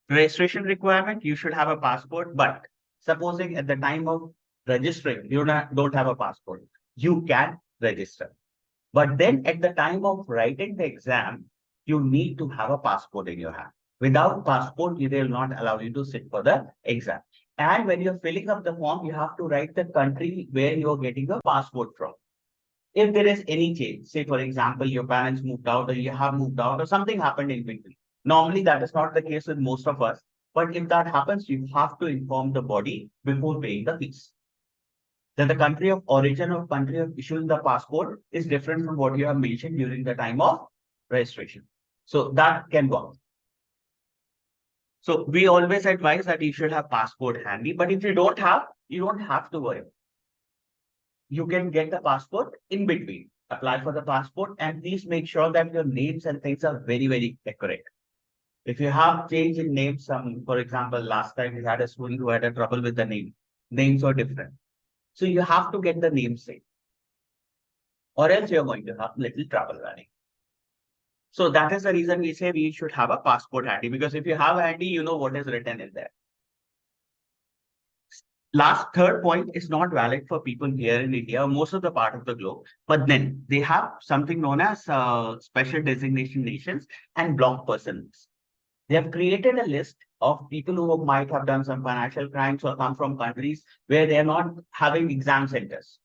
Registration requirement, you should have a passport, but supposing at the time of registering, you don't have a passport, you can register. But then at the time of writing the exam, you need to have a passport in your hand. Without passport, they will not allow you to sit for the exam. And when you're filling up the form, you have to write the country where you're getting a passport from. If there is any change, say for example, your parents moved out or you have moved out or something happened in between. Normally that is not the case with most of us. But if that happens, you have to inform the body before paying the fees. That the country of origin or country of issuing the passport is different from what you have mentioned during the time of registration. So that can work. So we always advise that you should have passport handy, but if you don't have, you don't have to worry. You can get the passport in between. Apply for the passport and please make sure that your names and things are very, very accurate. If you have change in names, for example, last time we had a student who had a trouble with the name. Names are different. So you have to get the name same, or else you're going to have little trouble running. So that is the reason we say we should have a passport handy, because if you have handy, you know what is written in there. Last third point is not valid for people here in India, most of the part of the globe, but then they have something known as special designation nations and block persons. They have created a list of people who might have done some financial crimes or come from countries where they are not having exam centers.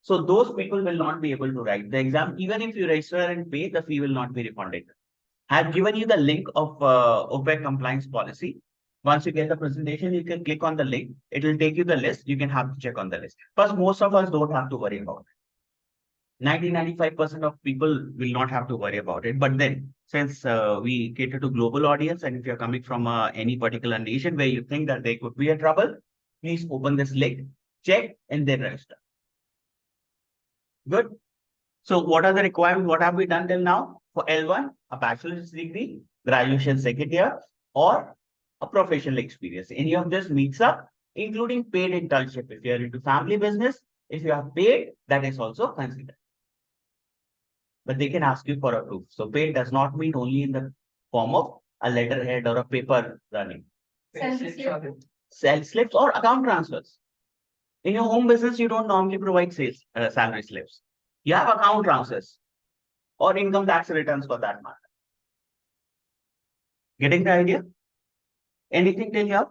So those people will not be able to write the exam. Even if you register and pay, the fee will not be refunded. I've given you the link of OPEC compliance policy. Once you get the presentation, you can click on the link. It will take you the list. You can have to check on the list. But most of us don't have to worry about it. 95% of people will not have to worry about it. But then, since we cater to global audience, and if you're coming from any particular nation where you think that there could be a trouble, please open this link, check, and then register. Good. So what are the requirements? What have we done till now? For L1, a bachelor's degree, graduation second year, or a professional experience. Any of this meets up, including paid internship. If you are into family business, if you have paid, that is also considered. But they can ask you for a proof. So paid does not mean only in the form of a letterhead or a paper running. Sales slips or account transfers. In your home business, you don't normally provide sales salary slips. You have account transfers or income tax returns for that matter. Getting the idea? Anything till here?